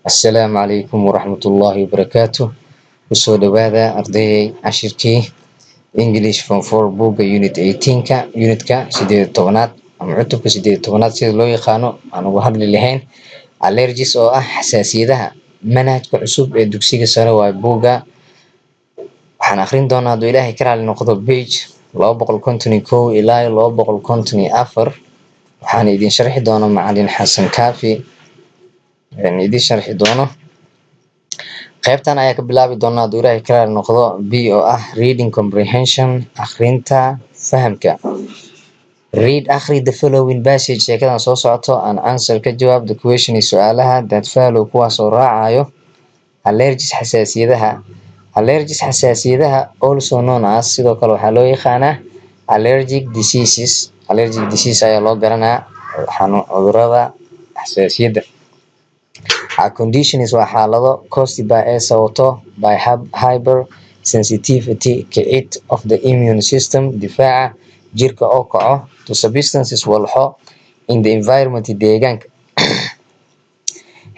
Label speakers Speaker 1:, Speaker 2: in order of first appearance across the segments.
Speaker 1: Assalaamu calaykum waraxmatullaahi wabarakaatuh. Kusoo dhawaada ardayday cashirkii English Form 4 buugga Unit 18ka Unitka 18aad ama cutubka 18aad sida loo yaqaano aan uga hadli lahayn allergies oo ah xasaasiyadaha. Manhajka cusub ee dugsiga sare waa buugga. Waxaan akhrin doonaa hadduu Ilaahay ka raali noqdo page 251 ilaa 254. waxaan idin sharxi doonaa macalin Xasan Kaafi idin sharxi doono. qaybtan ayaa ka bilaabi doonaa hadduu Ilaahay ka raali noqdo B oo ah reading comprehension, akhrinta fahamka. Read akhri the following passage sheekadan soo socoto and answer ka jawaab the question su'aalaha that follow kuwaas oo raacayo. Allergies xasaasiyadaha. Allergies xasaasiyadaha also known as sidoo kale waxaa loo yaqaanaa allergic diseases. Allergic disease ayaa loo garanaa cudurrada xasaasiyadda. A condition is waa xaalado caused by a sababto by hypersensitivity kicid of the immune system difaaca jirka oo kaco to substances walxo in the environment deegaanka.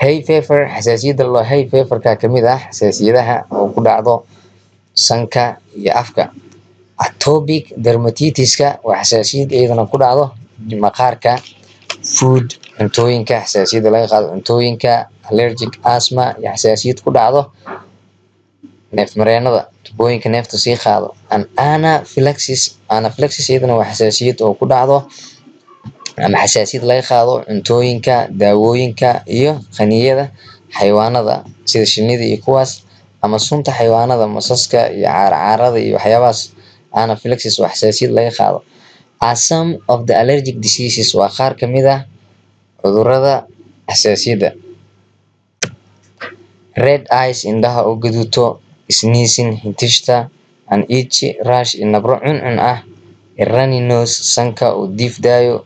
Speaker 1: Hay fever xasaasiyadda loo hay feverka ka mid ah xasaasiyadaha oo ku dhacdo sanka iyo afka. Atopic dermatitiska waa xasaasiyad iyadana ku dhacdo maqaarka. Food cuntooyinka xasaasiyadda laga qaado cuntooyinka. Allergic asthma iyo xasaasiyad ku dhacdo neef mareennada tubooyinka neefta sii qaado. Anaphylaxis iyadana waa xasaasiyad oo ku dhacdo ama xasaasiyad laga qaado cuntooyinka, daawooyinka iyo qaniinyada xayawaanada sida shinnida iyo kuwaas ama sunta xayawaanada masaska iyo caarcaarada iyo waxyaabahaas. Anaphylaxis waa xasaasiyad laga qaado. Some of the allergic diseases waa qaar ka mid ah cudurrada xasaasiyadda. Red eyes indhaha oo gaduuto, sneezing hintishta, an itchy rash nabro cuncun ah, a runny nose sanka oo diif daayo,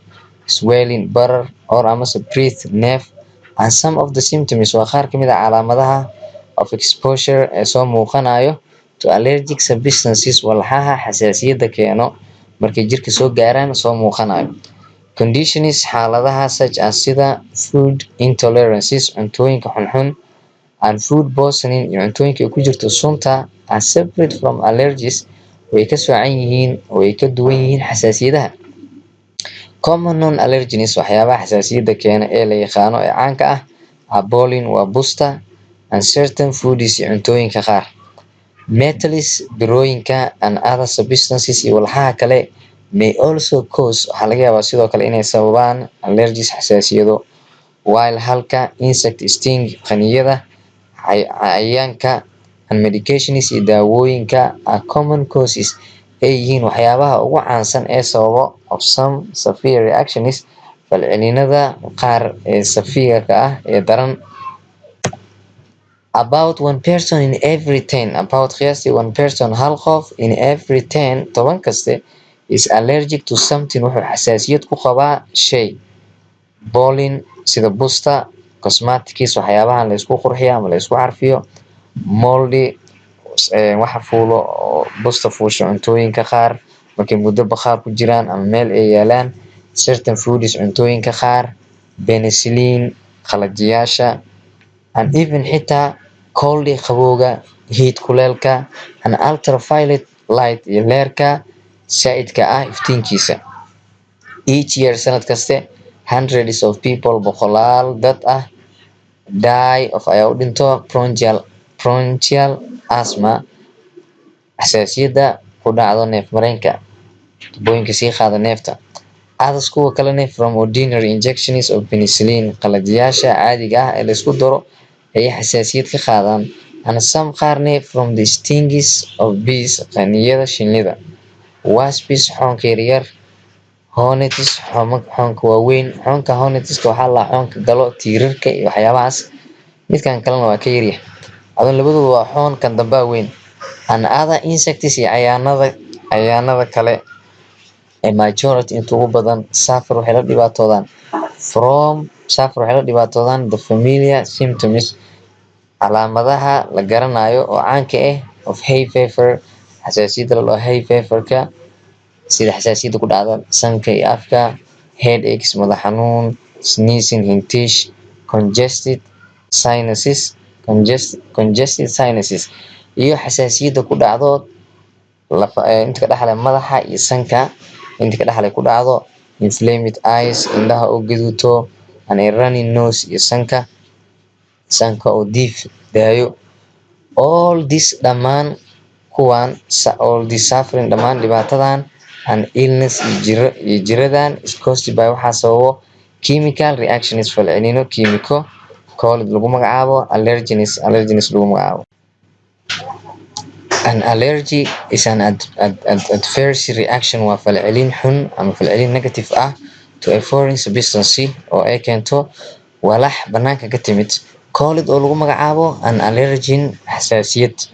Speaker 1: swelling barar or amase breath neef. And some of the symptoms waa qaar ka mid ah calaamadaha of exposure ee soo muuqanayo to allergic substances walxaha xasaasiyadda keeno markay jirka soo gaaraan soo muuqanayo. Conditions xaaladaha such as sida food intolerances cuntooyinka xunxun and food poisoning iyo cuntooyinka ay ku jirto sunta are separate from allergies way ka soocan yihiin way ka duwan yihiin xasaasiyadaha. Common non allergens waxyaabaha xasaasiyadda keena ee la yaqaano ee caanka ah pollen waa busta and certain foods iyo cuntooyinka qaar. Metals birooyinka and other substances iyo walxaha kale may also cause waxaa laga yaabaa sidoo kale inay sababaan allergies xasaasiyado. While halka insect sting qaniinyada cayayaanka and medications iyo daawooyinka are common causes ay yihiin waxyaabaha ugu caansan ee sababo of some severe reactions falcelinada qaar ee safiirka ah ee daran. About 1 person in every 10 about qiyaastii 1 person hal qof in every 10 toban kaste is allergic to something wuxuu xasaasiyad ku qabaa shay. Pollen sida busta, cosmetics waxyaabahan la isku qurxiyo ama la isku carfiyo. Moldy waxa fuulo oo busta fuusho cuntooyinka qaar markay muddo bakhaar ku jiraan ama meel ay yaalaan. Certain foods cuntooyinka qaar. Penicillin qalajiyaasha and even xitaa cold qabowga heat kuleelka and ultraviolet light iyo leerka saaidka ah iftiinkiisa. Each year sanad kaste hundreds of people boqolaal dad ah die of ayaa u dhinto bronchial asthma xasaasiyadda ku dhacdo neef mareenka tubooyinka sii qaada neefta. Others kuwa kalena from ordinary injections of penicillin qalajiyaasha caadiga ah ee la isku daro ayay xasaasiyad ka qaadaan. And some qaarne from the stings of bees qaniinyada shinnida. Wasps xoonka yaryar. Hornets xoonka waaweyn. Xoonka hornetska waxaa la xoonka galo tiirarka iyo waxyaabahaas. midkan kalena waa ka yaryahay adan labadooda waa xoon kan damba weyn. And other insects iyo cayayaanada kale ee majority inta ugu badan suffer waxay la dhibaatoodaan the familiar symptoms calaamadaha la garanayo oo caanka ah of hay fever xasaasiyadda loo hay feverka sida xasaasiyadda ku dhacda sanka iyo afka, headaches madax xanuun, sneezing hintish, congested sinuses, congested sinuses, iyo xasaasiyadda ku dhacdo inta ka dhexle madaxa iyo sanka, inta ka dhexle ku dhacdo inflamed eyes, indhaha oo gaduuto, and a running nose, iyo sanka oo diif daayo. All this dhammaan kuwan all this suffering dhammaan dhibaatadan and illness iyo jiradan is caused by waxaa sababo chemical reactions falcelino kiimiko called lagu magacaabo allergens lagu magacaabo. An allergy is an adverse reaction waa falcelin xun ama falcelin negative ah to a foreign substance oo ay keento walax banaanka ka timid called oo lagu magacaabo an allergen xasaasiyad,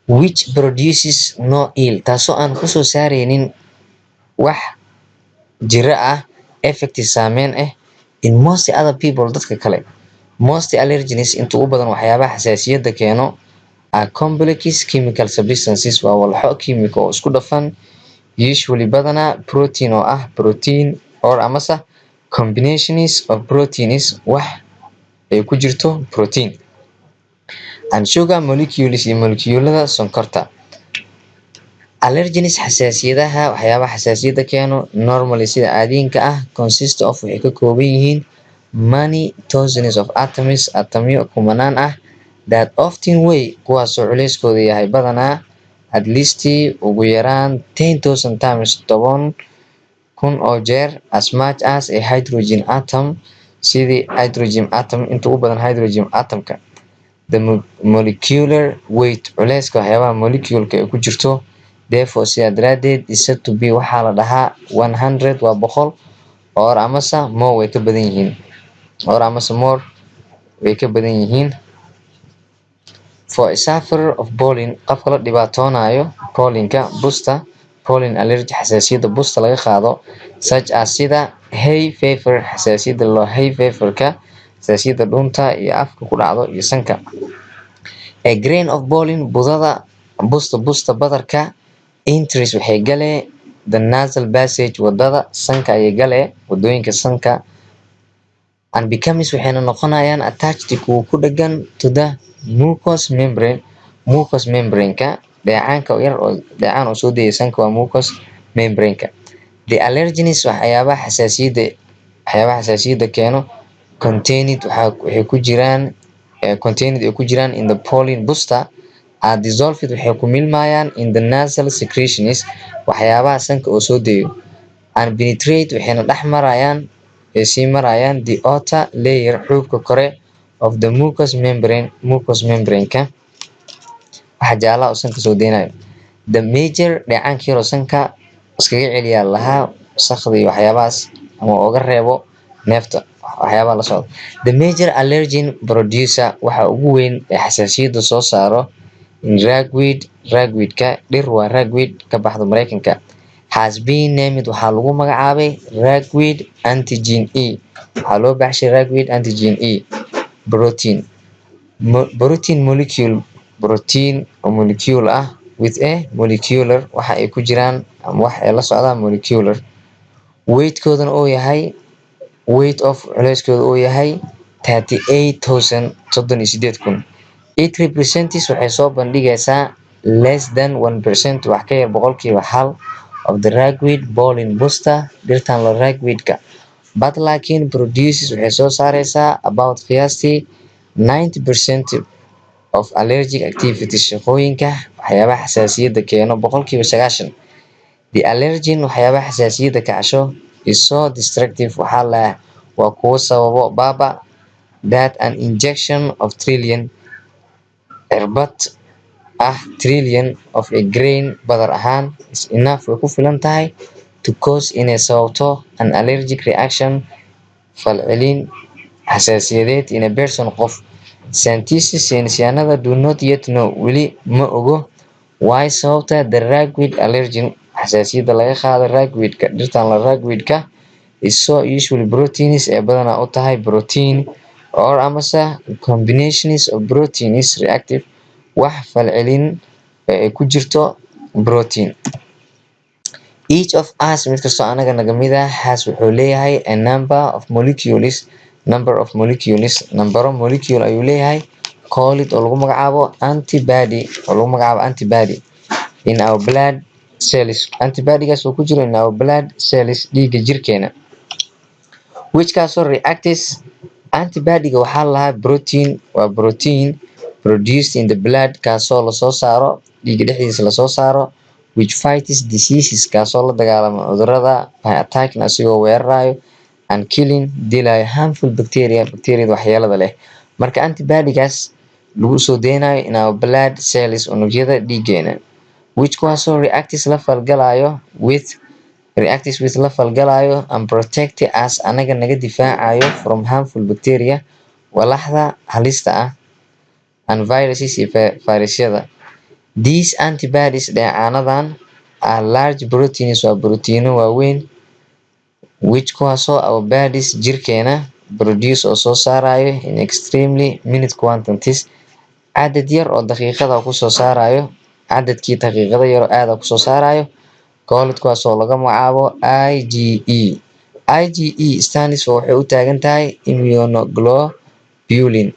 Speaker 1: which produces no ill taasoo aan kusoo saareynin wax jira ah effect saameyn ah in most other people dadka kale. Most allergens inta ugu badan waxyaabaha xasaasiyadda keeno are complex chemical substances waa walxo kiimiko oo isku dhafan, usually badanaa protein oo ah protein or amase combinations of proteins wax ay ku jirto protein and sugar molecules iyo molecuulada sonkorta. Allergens xasaasiyadaha waxyaabaha xasaasiyadda keeno normally sida caadiga ah consist of waxay ka kooban yihiin many thousands of atoms atomyo kumanaan ah that often weigh kuwaasoo culeyskooda yahay badanaa at least ugu yaraan 10,000 times 10,000 oo jeer as much as a hydrogen atom sidii hydrogen atom inta ugu badan hydrogen atomka. The molecular weight culeyska waxyaabaha moleculeka ay ku jirto therefore sidaa daraadeed is said to be waxaa la dhahaa 100 waa boqol or amase more way ka badan yihiin or amase more way ka badan yihiin. For a sufferer of pollen qofka la dhibaatoonayo pollenka busta pollen allergy xasaasiyadda busta laga qaado such as sida hay fever xasaasiyadda loo hay feverka xasaasiyadda dhunta iyo afka ku dhacdo iyo sanka. A grain of pollen budada busta badarka enters waxay galee the nasal passage wadada sanka ayay galee wadooyinka sanka and becomes waxayna noqonayaan attached kuwa ku dhagan to the mucous membrane-ka dheecaanka yar oo dheecaan oo soo deeya sanka waa mucous membrane-ka. The allergens waxyaabaha xasaasiyadda keeno contained waxay ku jiraan in the pollen busta are dissolved waxay ku milmayaan in the nasal secretions waxyaabaha sanka oo soo deeyo and penetrate waxayna dhex marayaan sii marayaan the outer layer xuubka kore of the mucous membrane-ka waxa jaalaha oo sanka soo deynayo. The major dheecaanka yar oo sanka iskaga celiyaa lahaa wasakhda iyo waxyaabahaas ama uga reebo neefta waxyaabaha la socda. The major allergen producer waxa ugu weyn ee xasaasiyadda soo saaro ragweed-ka dhir waa ragweed ka baxda Mareykanka has been named waxaa lagu magacaabay ragweed antigen E waxaa loo baxshay ragweed antigen E protein molecule ah with a molecular waxa ay ku jiraan ama wax ay la socdaan molecular weight-koodana oo yahay weight of culeyskooda oo yahay 38,000 it represents waxay soo bandhigaysaa less than 1% wax ka yar boqolkiiba hal of the ragweed pollen busta dhirtan la ragweedka but laakiin produces waxay soo saaraysaa about qiyaastii 90% of allergic activities shaqooyinka waxyaabaha xasaasiyadda keeno boqolkiiba 90. The allergen waxyaabaha xasaasiyadda kacasho is so destructive waxaa la waa kuwo sababo baaba that an injection of trillion irbad ah trillion of a grain badar ahaan is enough way ku filan tahay to cause inay sababto an allergic reaction falcelin xasaasiyadeed in a person qof. Scientists saynisyahanada do not yet know weli ma ogo why sababta the ragweed allergen xasaasiyadda laga qaado ragweedka dhirtan la ragweedka is so usually proteins ee badanaa u tahay protein or amase combinations of proteins reactive wax falcelin ay ku jirto protein. Each of us mid kastoo anaga naga mid ah has wuxuu leeyahay a number of molecules number of molecules number of molecule ayuu leeyahay call it oo lagu magacaabo antibody oo lagu magacaabo antibody in our blood cells antibodygaas oo ku jiro in our blood cells dhiigga jirkeena which kaasoo reacts antibodyga waxaa lahaa protein waa protein produced in the blood kaasoo lasoo saaro dhiigga dhexdiisa lasoo saaro which fights diseases kaasoo la dagaalama cudurrada by attacking asigoo weerarayo and killing dilayo harmful bacteriada waxyeelada leh marka antibodygaas lagu soo deynayo in our blood cells unugyada dhiiggeena which kaasoo reacts la falgalayo with la falgalayo and protect us anaga naga difaacayo from harmful bacteria walaxda halista ah and viruses iyo fayrasyada. These antibodies dheecaanadan are large proteins waa borotiino waaweyn which kuwaasoo our bodies jirkeena produce oo soo saarayo in extremely minute quantities cadad yar oo daqiiqada kusoo saarayo cadadkii daqiiqada yar oo aada kusoo saarayo called kuwaasoo laga magacaabo IgE. IgE stands for waxay u taagan tahay immunoglobulin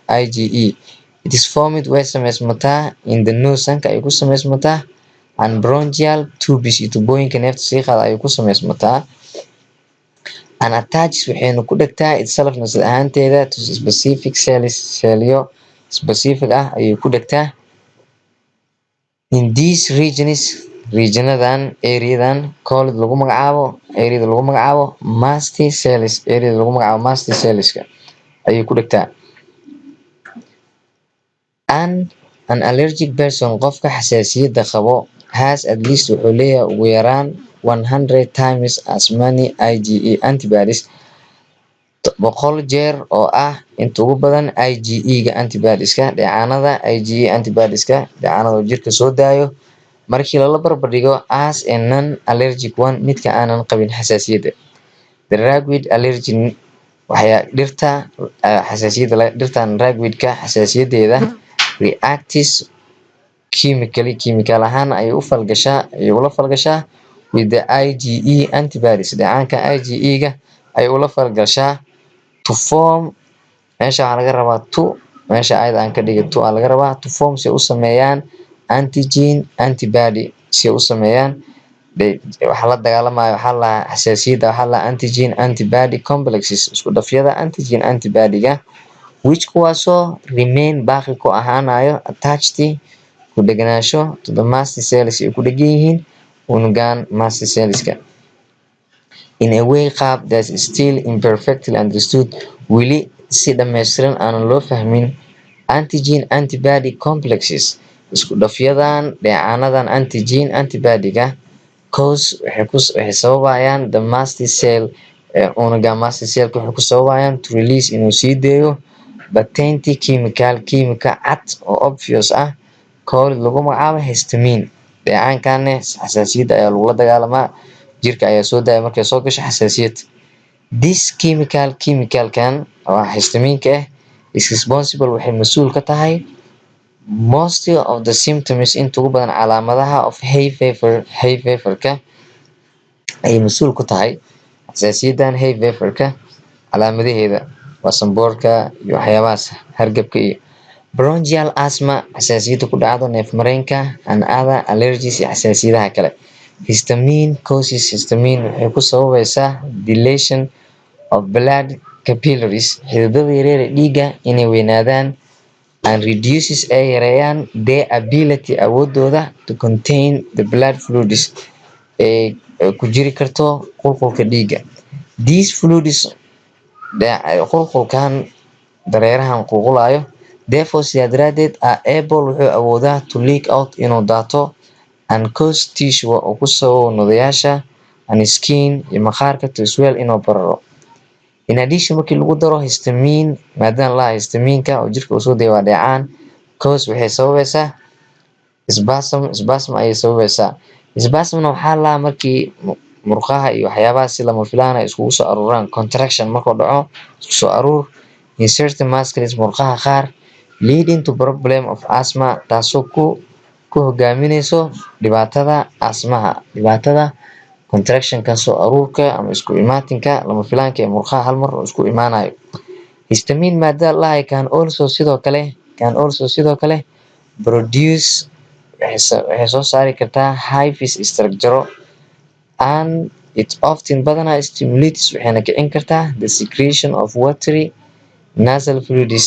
Speaker 1: IgE. It is formed way samaysmataa in the nose sanka ay ku samaysmataa and bronchial tubes iyo tubooyinka neefta sii qaada ay ku samaysmataa and attaches waxayna ku dhegtaa itself nafsad ahaanteeda to specific cells cellyo specific ah ayay ku dhegtaa in these regionadan areadan called lagu magacaabo areada lagu magacaabo mast cells areada lagu magacaabo mast cellska ayay ku dhegtaa an allergic person qofka xasaasiyadda qabo has at least wuxuu leeyahay ugu yaraan 100 times as many IgE antibodies 100 jeer oo ah inta ugu badan IgE-ga antibodieska dheecaanada IgE antibodieska dheecaanada jirka soo daayo markii lala barbar dhigo as a non-allergic one midka aanan qabin xasaasiyadda. The ragweed allergen waxay dhirta xasaasiyadda dhirtan ragweedka xasaasiyadeeda reacts chemical ahaan ay ula falgashaa with the IgE antibodies dheecaanka IgE-ga ay ula falgashaa to form meesha waxaa laga rabaa meesha ayada aan ka dhigay laga rabaa to form si u sameeyaan antigen antibody si u sameeyaan waxa la dagaalamayo waxa la xasaasiyadda waxa la antigen antibody complexes isku dhafyada antigen antibody-ga which kuwaasoo remain baaqi ku ahaanayo attached ku dheganaasho to the mast cells ay ku dhegan yihiin unugan mast cellska in a way qaab that is still imperfectly understood weli si dhammaystiran aanan loo fahmin antigen antibody complexes isku dhafyadan dheecaanadan antigen antibody-ga cause waxay sababayaan the mast cell unuga mast cellka waxay ku sababayaan to release inuu sii deeyo patent chemical cad oo obvious ah called lagu magacaabo histamine dheecaankaane xasaasiyadda ayaa lagula dagaalamaa jirka ayaa soo daaya markay soo gasho xasaasiyad. This chemicalkan oo histamine-ka is responsible waxay mas'uul ka tahay most of the symptoms inta ugu badan calaamadaha of hay feverka ay mas'uul ku tahay xasaasiyaddan hay feverka calaamadaheeda waa sanboorka iyo waxyaabahaas hargabka iyo bronchial asthma xasaasiyadda ku dhacdo neef mareenka and other allergies iyo xasaasiyadaha kale. Histamine waxay ku sababaysaa dilation of blood capillaries xididada yaryar ee dhiigga inay weynaadaan and reduces ay yareeyaan their ability awoodooda to contain the blood fluids ee ku jiri karto qulqulka dhiigga. These fluids qulqulkan dareerahan qulqulayo therefore sidaa daraadeed are able wuxuu awoodaa to leak out inuu daato and cause tissue oo ku sababo nudayaasha and skin iyo maqaarka to swell inuu bararo. In addition markii lagu daro histamine maadaama la histamine-ka oo jirka usoo daya waa dheecaan cause waxay sababaysaa spasm ayay sababaysaa. Spasmna waxaa lahaa markii murqaha iyo waxyaabaha si lama filaan ay iskugu soo aruuraan contraction markuu dhaco isku soo aruur in certain muscles murqaha qaar leading to problem of asthma taasoo ku hogaaminayso dhibaatada contraction kan soo aruurka ama isku imaatinka lama filaanka ee murqaha hal mar oo isku imaanayo. Histamine maadada la can also sidoo kale produce waxay soo saari kartaa hyphis structure and it often badanaa stimulates waxayna kicin kartaa the secretion of watery nasal fluids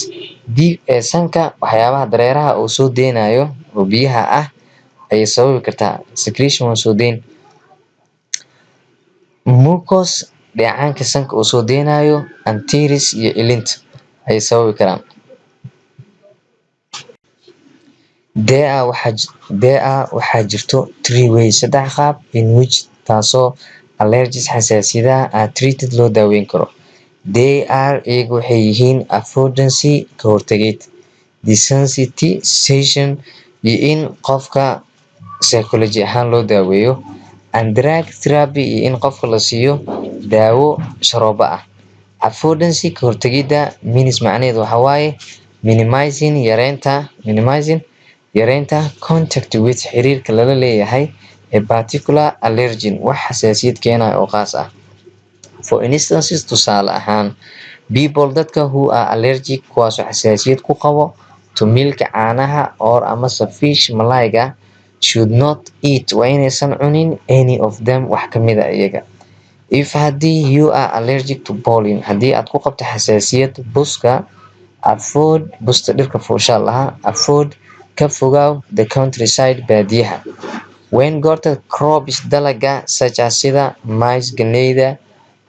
Speaker 1: sanka waxyaabaha dareeraha oo soo deynayo oo biyaha ah ayay sababi kartaa secretion waa soo deyn. Mucus dheecaanka sanka oo soo deynayo anteres iyo ilinta ayay sababi karaan. waxaa jirto 3 ways 3 qaab in which taasoo allergies xasaasiyadaha are treated loo daaweyn karo. They are iyagu waxay yihiin affordancy ka hortagid, desensitization iyo in qofka psychology ahaan loo daaweeyo, and drug therapy iyo in qofka la siiyo daawo sharoobo ah. Affordancy ka hortagida means macnaheedu waxa waaye minimizing yareynta contact with xiriirka lala leeyahay a particular allergen wax xasaasiyad keenayo oo qaas ah. For instances tusaale ahaan people dadka who are allergic kuwaasoo xasaasiyad ku qabo to milk caanaha or amase fish malayga should not eat waa inaysan cunin any of them wax kamid a iyaga. If haddii you are allergic to pollen haddii aad ku qabto xasaasiyad buska avoid busta dhirka fuusha lahaa avoid ka fogaaw the countryside baadiyaha. When goorta crops dalaga such as sida maize ganeyda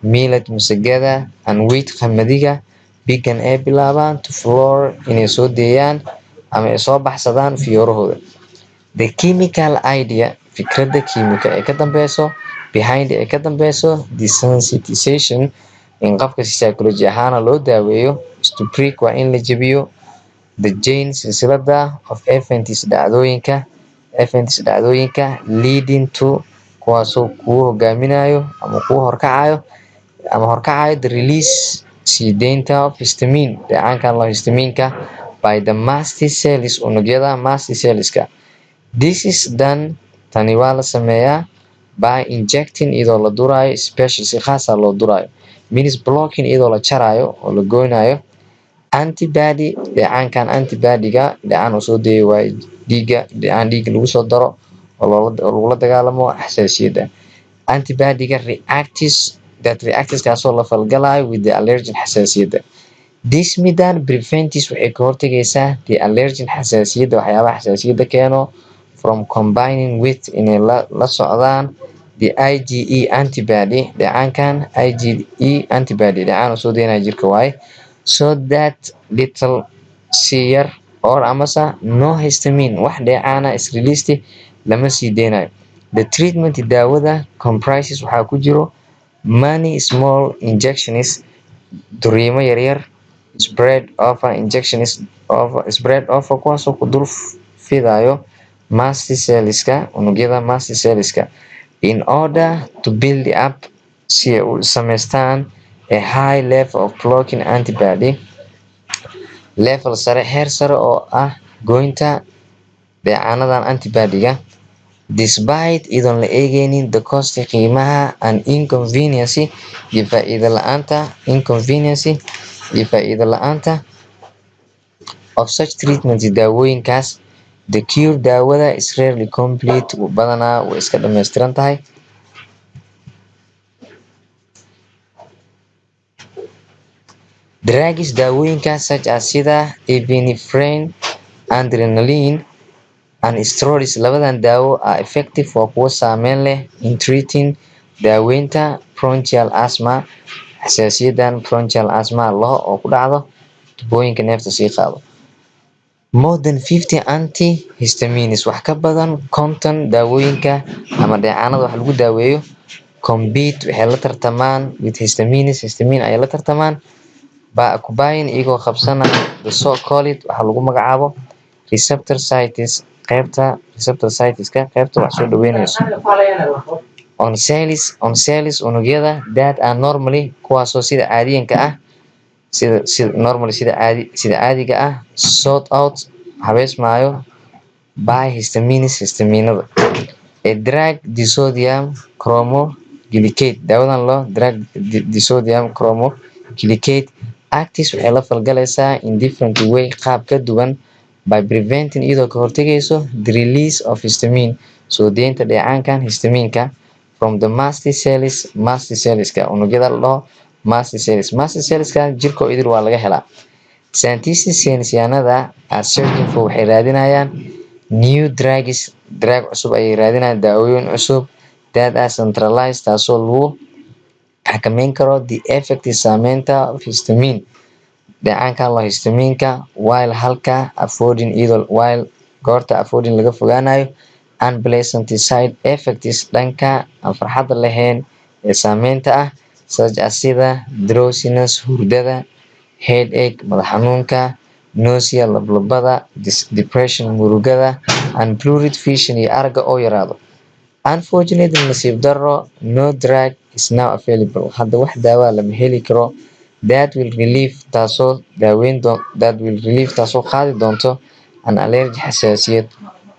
Speaker 1: millet masagada and wheat qamadiga began ay bilaabaan to flower inay soo deeyaan ama ay soo baxsadaan fiyoorahooda. The chemical idea fikradda kiimika ee ka dambeyso behind ee ka dambeyso desensitization in qofka psychology ahaana loo daaweeyo is to break waa in la jebiyo the chain silsilada of events dhacdooyinka leading to kuwaasoo kuu hogaaminayo ama kuu horkacayo the release sii deynta of histamine dheecaankan loo histamineka by the mast cells unugyada mast cellska. This is done tani waa la sameeyaa by injecting iyadoo la duraayo special si khaasa loo duraayo means blocking iyadoo la jarayo oo la goynayo antibody dheecaankan antibodyga dheecaan oo soo deeyo waa dheecaan dhiiga lagu soo daro oo lagula dagaalamo xasaasiyadda. Antibodyga reacts kaasoo la falgalayo with the allergen xasaasiyadda. This midan prevents waxay ka hortagaysaa the allergen xasaasiyadda waxyaabaha xasaasiyadda keeno from combining with inay la socdaan the IgE antibody dheecaankan IgE antibody dheecaan oo soo deynaya jirka waaye so that little si yar or amase no histamine wax dheecaana is released lama sii deynayo. The treatment daawada comprises waxaa ku jiro many small injections duriimo yaryar spread over kuwaasoo ku dul fidayo mast cellska unugyada mast cellska in order to build up si ay u sameystaan a high level of blocking antibody level sare heer sare oo ah goynta dheecaanadan antibodyga despite iyadoon la eegeynin the cost qiimaha and inconvenience iyo faa'iido la'aanta of such treatment daawooyinkaas. The cure daawada is rarely complete badanaa way iska dhammaystiran tahay. Drugs daawooyinkaas such as sida epinephrine adrenaline and steroids labadan daawo are effective waa kuwo saameyn leh in treating daaweynta bronchial asthma xasaasiyadan bronchial asthma oo ku dhacdo tubooyinka neefta sii qaado. More than 50 antihistamines wax ka badan 50 daawooyinka ama dheecaanada wax lagu daaweeyo compete waxay la tartamaan with histamine ay la tartamaan kubayin iyagoo qabsanaya the so called waxa lagu magacaabo receptor sites qaybta wax soo dhaweynayso on cells unugyada that are normally kuwaasoo sida caadiyanka ah sida caadiga ah sort out habeysmaayo by histaminada. A drug disodium chromoglycate daawadan loo drug disodium chromoglycate actis waxay la falgalaysaa in different way qaab ka duwan by preventing iyadoo ka hortagayso the release of histamine soo deynta dheecaankan histaminka from the mast cellska unugyada la dhaho mast cellska jirka oo idil waa laga helaa. Scientists saynisyahanada are searching for waxay raadinayaan new drugs drug cusub ayay raadinayaan daawooyin cusub that are centralized taasoo lagu xakameyn karo the effective saameynta of histamine dheecaankan loo histaminka while halka affording iyadoo while goorta affording laga fogaanayo unpleasant side effects dhanka aan farxadda lahayn ee saameynta ah such as sida drowsiness hurdada headache madax xanuunka nausea lablabada depression murugada and blurred vision iyo aragga oo yaraado. Unfortunately nasiib daro no drug is now available hadda wax daawa lama heli karo that will relieve taasoo qaadi doonto an allergy xasaasiyad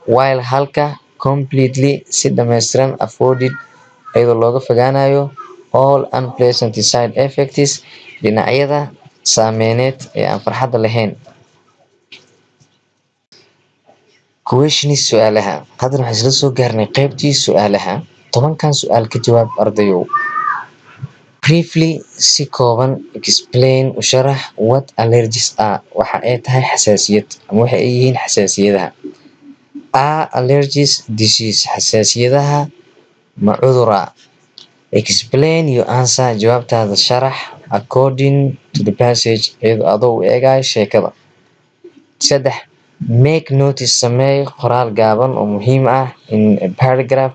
Speaker 1: while halka completely si dhammaystiran afforded iyadoo looga fogaanayo all unpleasant side effects dhinacyada saameyneed ee aan farxadda lahayn. Questions su'aalaha haddana waxaan isla soo gaarnay qaybtii su'aalaha 10kan su'aal ka jawaab ardayow. Briefly si kooban explain u sharax what allergies are waxa ay tahay xasaasiyad ama waxa ay yihiin xasaasiyadaha. Are allergies disease xasaasiyadaha ma cudura? Explain your answer jawaabtaada sharax according to the passage iyadoo adoo u eegaya sheekada. 3 make notice samee qoraal gaaban oo muhiim ah in a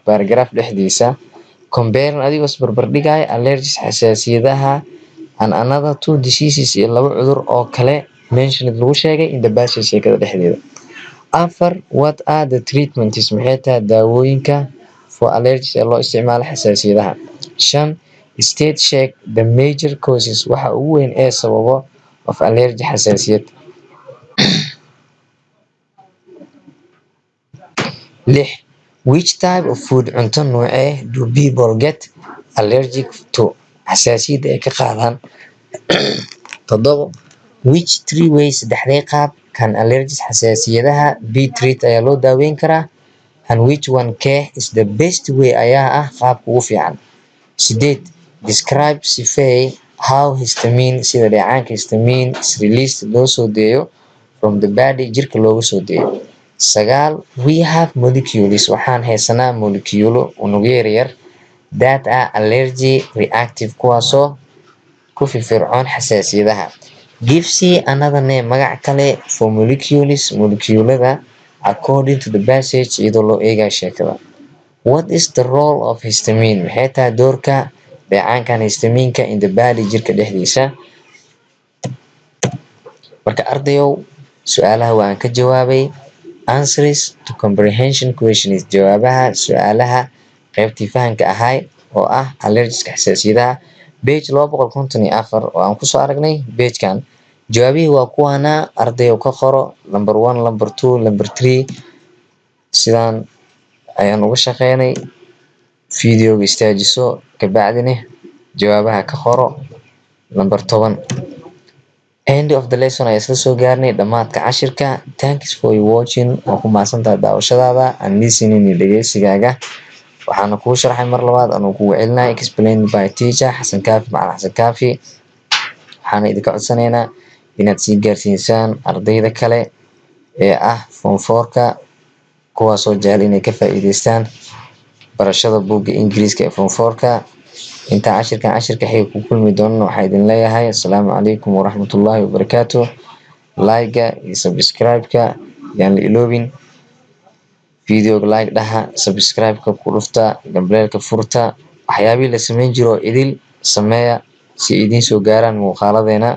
Speaker 1: paragraph dhexdiisa compare adigoo isbarbar dhigaya allergies xasaasiyadaha and another two diseases iyo laba cudur oo kale mentioned lagu sheegay in the passage sheekada dhexdeeda. 4 what are the treatments maxay tahay daawooyinka for allergies ee loo isticmaalo xasaasiyadaha. 5 state check the major causes waxa ugu weyn ee sababo of allergy xasaasiyad. 6 which type of food cunto noocee do people get allergic to xasaasiyada ay ka qaadaan. 7 which 3 ways saddexdee qaab can allergies xasaasiyadaha be treated ayaa loo daaweyn karaa and which one care is the best way ayaa ah qaabka ugu fiican. 8 describe sifeey how histamine sida dheecaanka histamine is released loo soo deeyo from the body jirka looga soo deeyo. 9 we have molecules waxaan haysanaa moleculo unugyo yaryar that are allergy reactive kuwaasoo ku firfircoon xasaasiyadaha. Give C another name magac kale for moleculada according to the passage iyadoo loo eegayo sheekada. What is the role of histamine maxay tahay doorka dheecaankan histaminka in the body jirka dhexdiisa. Marka ardayow su'aalaha waan ka jawaabay answers to comprehension questions jawaabaha su'aalaha qaybtii fahanka ahay oo ah allergies xasaasiyadaha page 254 oo aan ku soo aragnay page-kan jawaabihii waa kuwana ardayow ka qoro number 1 number 2 number 3 sidaan ayaan uga shaqeynay videoga istaajiso kabacdina jawaabaha ka qoro number 10. End of the lesson ayaa isla soo gaarnay dhammaadka cashirka. Thanks for your watching oo ku mahadsantahay daawashadaada and listening iyo dhegeysigaaga. waxaana kuu sharaxay mar labaad anuu kugu celinaya explained by teacher Xasan Kaafi macalin Xasan Kaafi. waxaana idinka codsanaynaa inaad sii gaarsiisaan ardayda kale ee ah form 4ka kuwaasoo jecel inay ka faa'iidaystaan barashada buugga Ingiriiska ee form 4ka. inta cashirka xigay ku kulmi doonno waxaa idin leeyahay assalaamu calaykum waraxmatullaahi wabarakaatuh. like iyo subscribe-ka yaan la iloobin. videoga like dhaha subscribe-ka ku dhufta gambaleelka furta waxyaabihii la samayn jiro idil sameeya si idiin soo gaaraan muuqaaladeena.